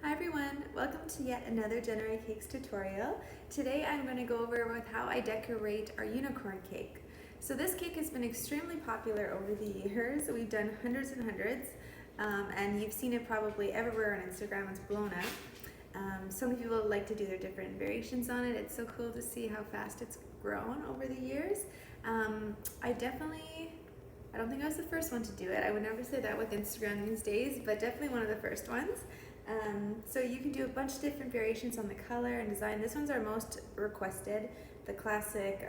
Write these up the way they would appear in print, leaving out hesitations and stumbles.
Hi everyone, welcome to yet another Jenna Rae Cakes tutorial. Today I'm going to go over with how I decorate our unicorn cake. So this cake has been extremely popular over the years. We've done hundreds and hundreds, and you've seen it probably everywhere on Instagram. It's blown up. So many people like to do their different variations on it. It's so cool to see how fast it's grown over the years. I don't think I was the first one to do it. I would never say that with Instagram these days, but definitely one of the first ones. So you can do a bunch of different variations on the color and design. This one's our most requested, the classic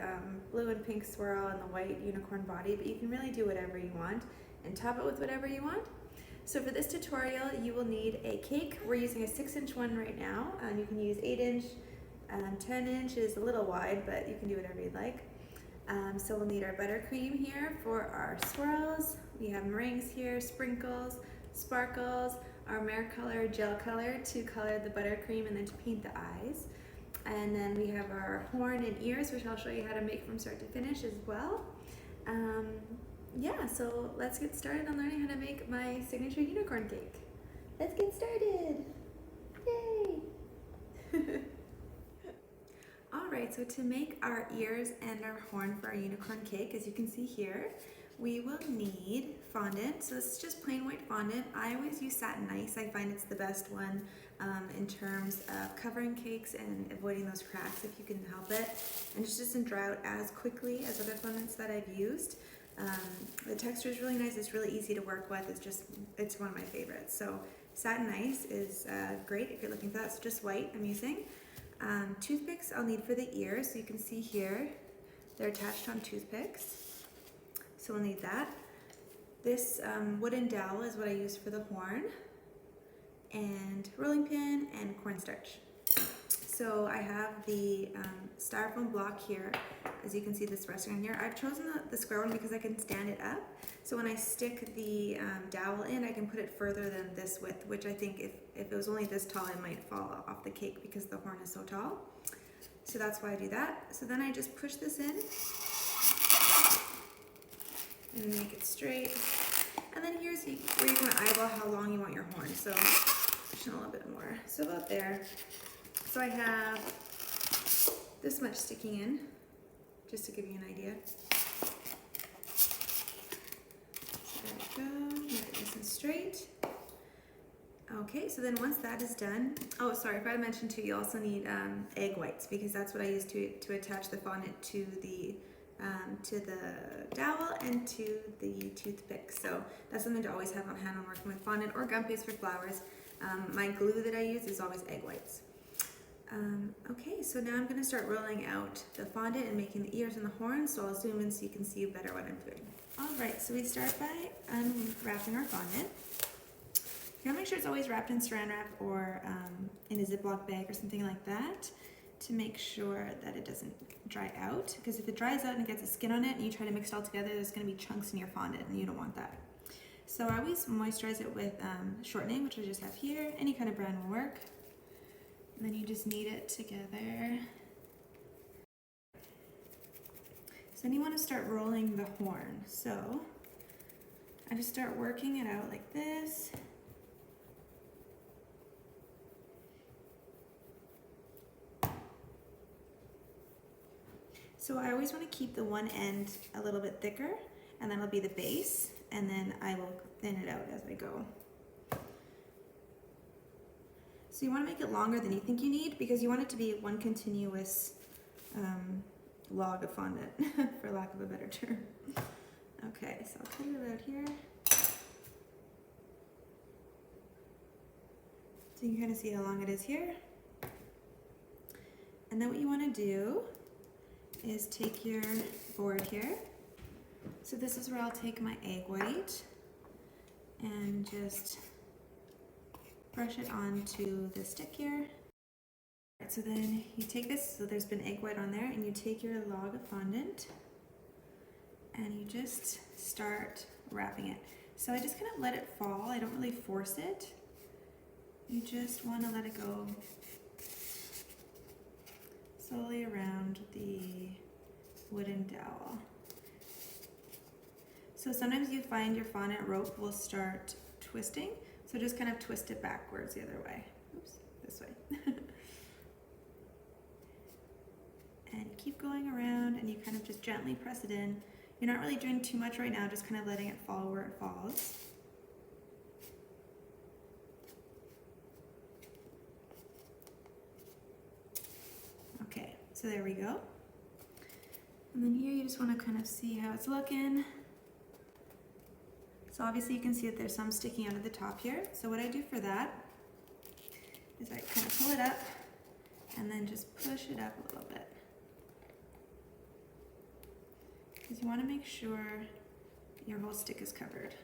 blue and pink swirl and the white unicorn body, but you can really do whatever you want and top it with whatever you want. So for this tutorial, you will need a cake. We're using a 6-inch one right now. You can use 8-inch, 10-inch is a little wide, but you can do whatever you'd like. So we'll need our buttercream here for our swirls. We have meringues here, sprinkles, sparkles, our mare color, gel color to color the buttercream and then to paint the eyes. And then we have our horn and ears, which I'll show you how to make from start to finish as well. Yeah, so let's get started on learning how to make my signature unicorn cake. Let's get started. Yay! Alright, so to make our ears and our horn for our unicorn cake, as you can see here, we will need fondant. So this is just plain white fondant. I always use Satin Ice. I find it's the best one in terms of covering cakes and avoiding those cracks if you can help it. And it just doesn't dry out as quickly as other fondants that I've used. The texture is really nice. It's really easy to work with. It's one of my favorites. So Satin Ice is great if you're looking for that. So just white I'm using. Toothpicks I'll need for the ears. So you can see here, they're attached on toothpicks. So we'll need that. This wooden dowel is what I use for the horn, and rolling pin and cornstarch. So I have the styrofoam block here. As you can see, this resting on here. I've chosen the square one because I can stand it up. So when I stick the dowel in, I can put it further than this width, which I think if it was only this tall, it might fall off the cake because the horn is so tall. So that's why I do that. So then I just push this in and make it straight. And then here's where you're gonna eyeball how long you want your horn. So push in a little bit more. So about there. So I have this much sticking in, just to give you an idea. So there we go, make it nice and straight. Okay, so then once that is done, oh sorry, if I mentioned too, you also need egg whites, because that's what I use to attach the fondant to the dowel and to the toothpick. So that's something to always have on hand when working with fondant or gum paste for flowers. My glue that I use is always egg whites. Okay, so now I'm going to start rolling out the fondant and making the ears and the horns, so I'll zoom in so you can see better what I'm doing. Alright, so we start by unwrapping our fondant. You want to make sure it's always wrapped in saran wrap or in a Ziploc bag or something like that to make sure that it doesn't dry out, because if it dries out and it gets a skin on it and you try to mix it all together, there's going to be chunks in your fondant and you don't want that. So I always moisturize it with shortening, which I just have here. Any kind of brand will work. And then you just knead it together. So then you want to start rolling the horn. So I just start working it out like this. So I always want to keep the one end a little bit thicker, and that'll be the base, and then I will thin it out as I go. So you want to make it longer than you think you need, because you want it to be one continuous log of fondant, for lack of a better term. Okay, so I'll cut it about here. So you can kind of see how long it is here. And then what you want to do is take your board here. So this is where I'll take my egg white and just brush it onto the stick here. Right, so then you take this, so there's been egg white on there, and you take your log of fondant and you just start wrapping it. So I just kind of let it fall. I don't really force it. You just want to let it go slowly around the wooden dowel. So sometimes you find your fondant rope will start twisting, so just kind of twist it backwards the other way. Oops. And you keep going around and you kind of just gently press it in. You're not really doing too much right now, just kind of letting it fall where it falls. Okay, so there we go. And then here you just want to kind of see how it's looking. So obviously you can see that there's some sticking out of the top here. So what I do for that is I kind of pull it up and then just push it up a little bit. Because you want to make sure your whole stick is covered.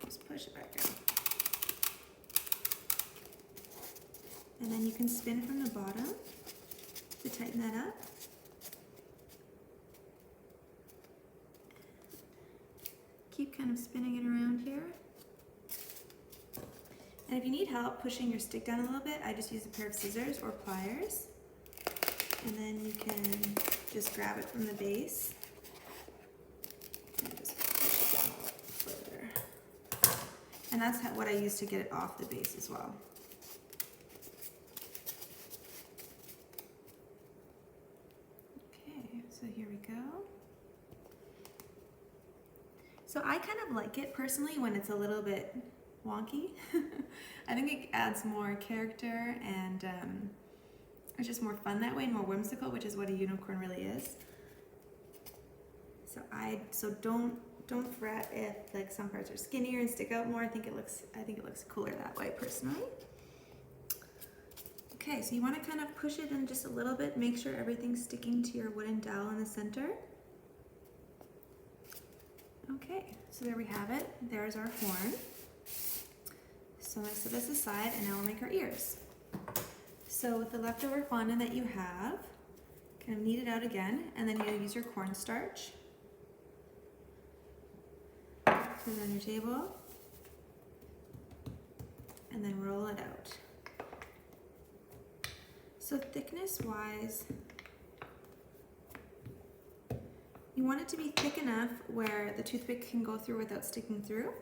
Just push it back down. And then you can spin from the bottom to tighten that up. Keep kind of spinning it around here. And if you need help pushing your stick down a little bit, I just use a pair of scissors or pliers. And then you can just grab it from the base and just push it down a little further. And that's what I use to get it off the base as well. Okay, so here we go. So I kind of like it personally when it's a little bit wonky. I think it adds more character and it's just more fun that way and more whimsical, which is what a unicorn really is. So don't fret if like some parts are skinnier and stick out more. I think it looks cooler that way personally. Okay, so you want to kind of push it in just a little bit, make sure everything's sticking to your wooden dowel in the center. Okay, so there we have it. There's our horn. So I'm going to set this aside and now we'll make our ears. So with the leftover fondant that you have, kind of knead it out again, and then you'll use your cornstarch. Put it on your table, and then roll it out. So thickness wise, you want it to be thick enough where the toothpick can go through without sticking through.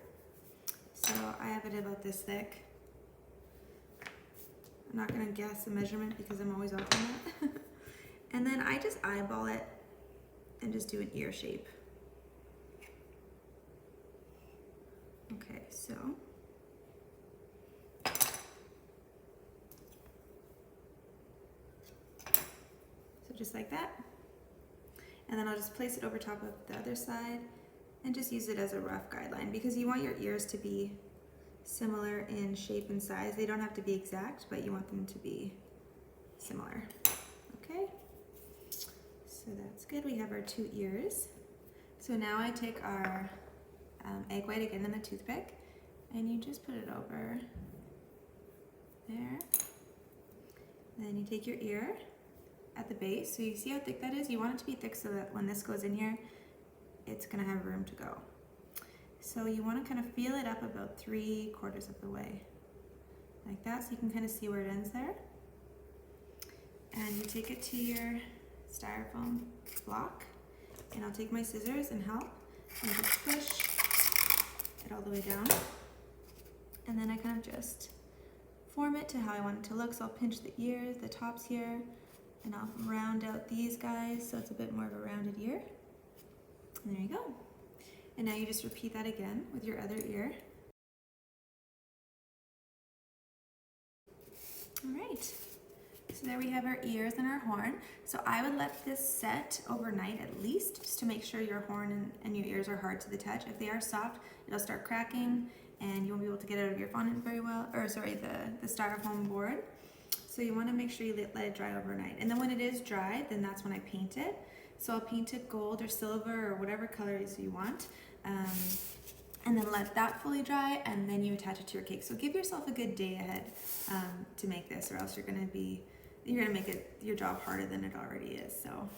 So I have it about this thick. I'm not gonna guess the measurement because I'm always off on that. And then I just eyeball it and just do an ear shape. Okay, so just like that. And then I'll just place it over top of the other side and just use it as a rough guideline because you want your ears to be similar in shape and size. They don't have to be exact, but you want them to be similar. Okay, so that's good. We have our 2 ears. So now I take our egg white again in the toothpick and you just put it over there. And then you take your ear at the base. So you see how thick that is? You want it to be thick so that when this goes in here, it's gonna have room to go. So you want to kind of feel it up about 3/4 of the way, like that, so you can kind of see where it ends there. And you take it to your styrofoam block, and I'll take my scissors and help, and just push it all the way down. And then I kind of just form it to how I want it to look. So I'll pinch the ears, the tops here, and I'll round out these guys so it's a bit more of a rounded ear. And there you go. And now you just repeat that again with your other ear. All right, so there we have our ears and our horn. So I would let this set overnight at least, just to make sure your horn and your ears are hard to the touch. If they are soft, it'll start cracking and you won't be able to get it out of your fondant very well, or sorry, the styrofoam board. So you want to make sure you let it dry overnight. And then when it is dry, then that's when I paint it. So I'll paint it gold or silver or whatever colors you want. And then let that fully dry, and then you attach it to your cake. So give yourself a good day ahead to make this, or else you're gonna make it your job harder than it already is. So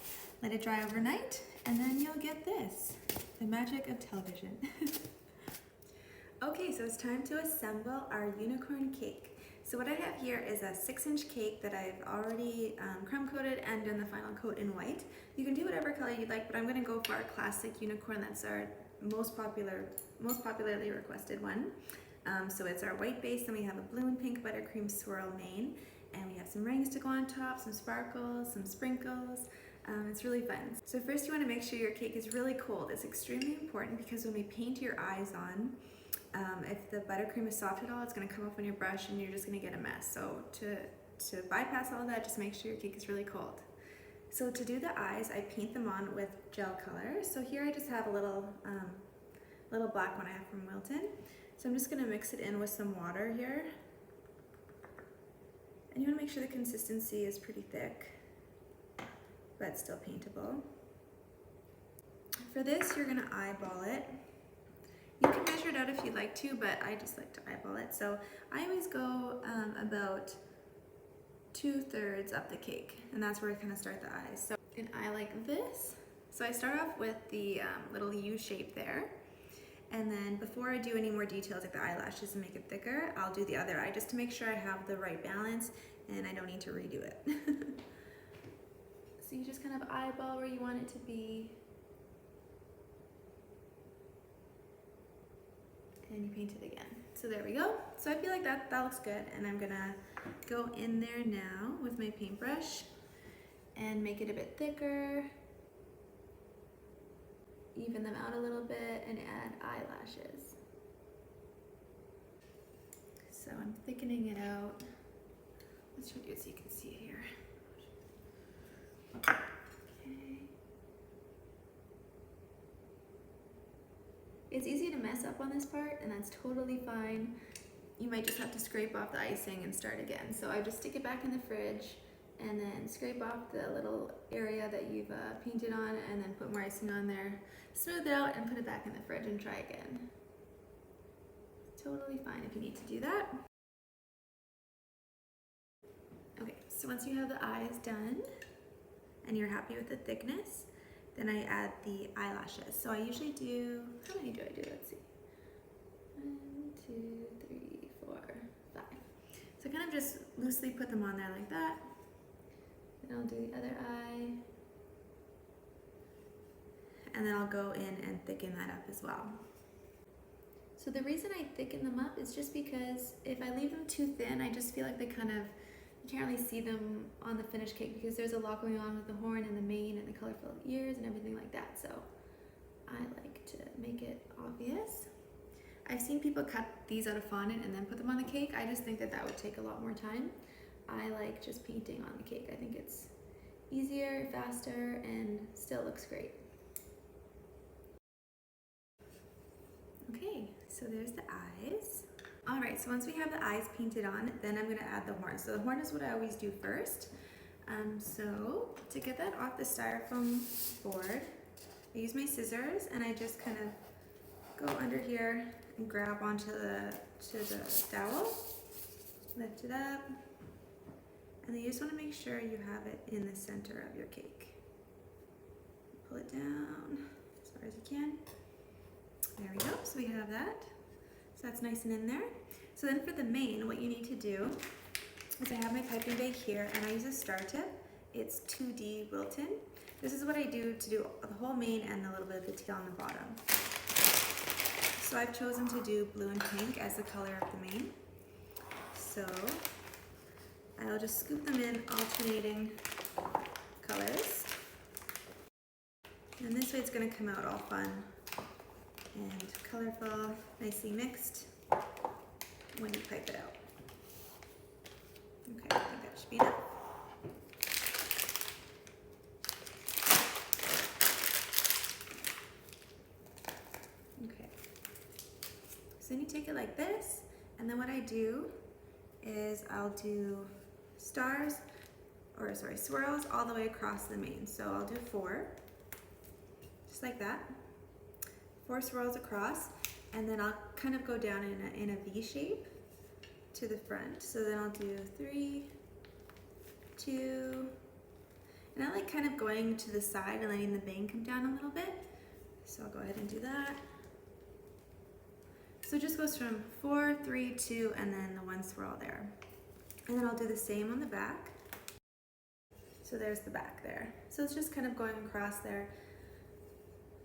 let it dry overnight, and then you'll get this, the magic of television. Okay, so it's time to assemble our unicorn cake. So what I have here is a 6-inch cake that I've already crumb coated and done the final coat in white. You can do whatever color you'd like, but I'm gonna go for our classic unicorn. That's our most popularly requested one. So it's our white base, and we have a blue and pink buttercream swirl mane. And we have some rings to go on top, some sparkles, some sprinkles. It's really fun. So first you want to make sure your cake is really cold. It's extremely important because when we paint your eyes on, if the buttercream is soft at all, it's going to come off on your brush and you're just going to get a mess. So to bypass all that, just make sure your cake is really cold. So to do the eyes, I paint them on with gel color. So here I just have a little black one I have from Wilton. So I'm just going to mix it in with some water here. And you want to make sure the consistency is pretty thick, but still paintable. For this, you're gonna eyeball it. You can measure it out if you'd like to, but I just like to eyeball it. So I always go about 2/3 up the cake, and that's where I kind of start the eyes. So an eye like this. So I start off with the little U shape there. And then before I do any more details like the eyelashes and make it thicker, I'll do the other eye just to make sure I have the right balance and I don't need to redo it. So you just kind of eyeball where you want it to be. And you paint it again. So there we go. So I feel like that looks good. And I'm gonna go in there now with my paintbrush and make it a bit thicker. Even them out a little bit and add eyelashes. So I'm thickening it out. Let's try to do it so you can see it here. Okay. It's easy to mess up on this part, and that's totally fine. You might just have to scrape off the icing and start again. So I just stick it back in the fridge and then scrape off the little area that you've painted on and then put more icing on there. Smooth it out and put it back in the fridge and try again. Totally fine if you need to do that. Okay, so once you have the eyes done and you're happy with the thickness, then I add the eyelashes. So I usually do, how many do I do? Let's see. 1, 2, 3, 4, 5. So I kind of just loosely put them on there like that. Then I'll do the other eye. And then I'll go in and thicken that up as well. So the reason I thicken them up is just because if I leave them too thin, I just feel like they kind of, you can't really see them on the finished cake because there's a lot going on with the horn and the mane and the colorful ears and everything like that. So I like to make it obvious. I've seen people cut these out of fondant and then put them on the cake. I just think that that would take a lot more time. I like just painting on the cake. I think it's easier, faster, and still looks great. Okay, so there's the eyes. All right, so once we have the eyes painted on, then I'm gonna add the horn. So the horn is what I always do first. So to get that off the styrofoam board, I use my scissors and I just kind of go under here and grab onto the dowel, lift it up, and then you just want to make sure you have it in the center of your cake. Pull it down as far as you can. There we go, so we have that. So that's nice and in there. So then for the mane, what you need to do is I have my piping bag here and I use a star tip. It's 2D Wilton. This is what I do to do the whole mane and a little bit of the tail on the bottom. So I've chosen to do blue and pink as the color of the mane. So I'll just scoop them in alternating colors. And this way it's going to come out all fun and colorful, nicely mixed when you pipe it out. Okay, I think that should be enough. Okay, so then you take it like this, and then what I do is I'll do swirls all the way across the mane. So I'll do 4, just like that. 4 swirls across, and then I'll kind of go down in a V shape to the front. So then I'll do 3, 2, and I like kind of going to the side and letting the bang come down a little bit. So I'll go ahead and do that. So it just goes from 4, 3, 2, and then the 1 swirl there. And then I'll do the same on the back. So there's the back there. So it's just kind of going across there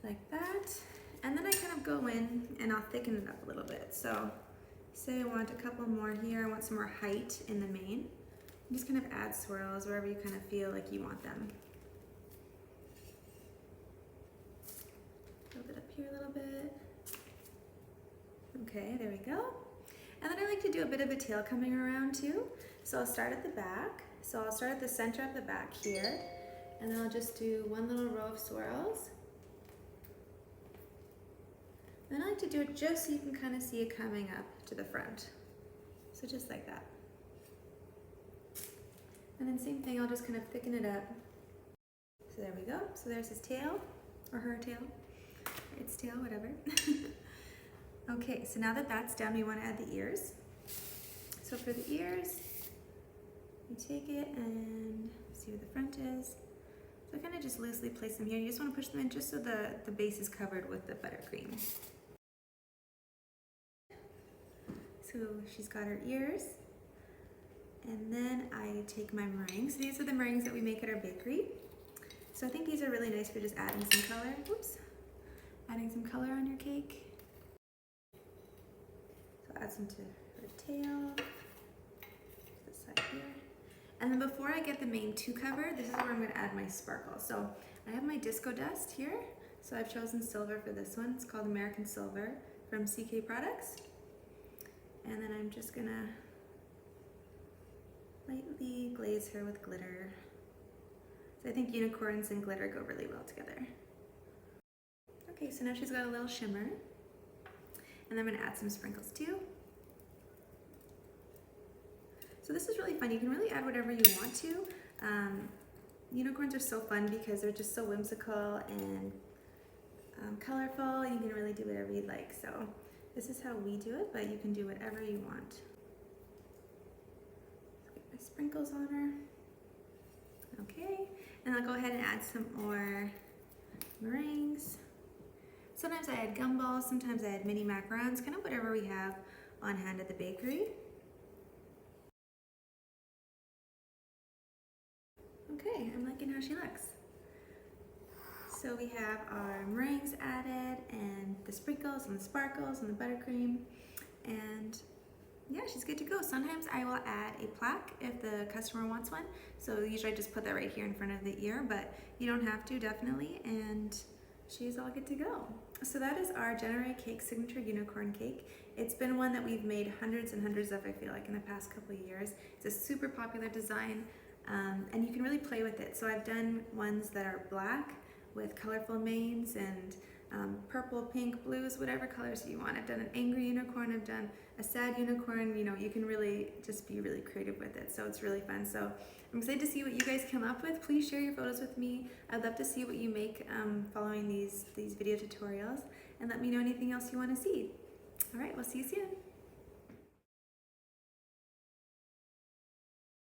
like that. And then I kind of go in and I'll thicken it up a little bit. So say I want a couple more here, I want some more height in the mane. Just kind of add swirls wherever you kind of feel like you want them. Build it up here a little bit. Okay, there we go. And then I like to do a bit of a tail coming around too. So I'll start at the back. So I'll start at the center of the back here, and then I'll just do one little row of swirls. Then I like to do it just so you can kind of see it coming up to the front. So just like that. And then same thing, I'll just kind of thicken it up. So there we go. So there's his tail, or her tail, its tail, whatever. Okay, so now that that's done, we want to add the ears. So for the ears, you take it and see where the front is. So kind of just loosely place them here. You just want to push them in just so the base is covered with the buttercream. So she's got her ears. And then I take my meringues. So these are the meringues that we make at our bakery. So I think these are really nice for just adding some color. Whoops. Adding some color on your cake. So add some to her tail. This side here. And then before I get the main two covered, this is where I'm going to add my sparkle. So I have my disco dust here. So I've chosen silver for this one. It's called American Silver from CK Products. And then I'm just going to lightly glaze her with glitter. So I think unicorns and glitter go really well together. Okay, so now she's got a little shimmer. And I'm going to add some sprinkles too. So this is really fun. You can really add whatever you want to. Unicorns are so fun because they're just so whimsical and colorful. You can really do whatever you'd like. So this is how we do it, but you can do whatever you want. Get my sprinkles on her. Okay, and I'll go ahead and add some more meringues. Sometimes I add gumballs, sometimes I add mini macarons, kind of whatever we have on hand at the bakery. Okay, I'm liking how she looks. So we have our meringues added and the sprinkles and the sparkles and the buttercream, and yeah, she's good to go. Sometimes I will add a plaque if the customer wants one. So usually I just put that right here in front of the ear, but you don't have to, definitely, and she's all good to go. So that is our Jenna Rae Cake Signature Unicorn Cake. It's been one that we've made hundreds and hundreds of, I feel like, in the past couple of years. It's a super popular design, and you can really play with it. So I've done ones that are black with colorful manes and purple, pink, blues, whatever colors you want. I've done an angry unicorn, I've done a sad unicorn. You know, you can really just be really creative with it. So it's really fun. So I'm excited to see what you guys come up with. Please share your photos with me. I'd love to see what you make following these video tutorials, and let me know anything else you want to see. All right, we'll see you soon.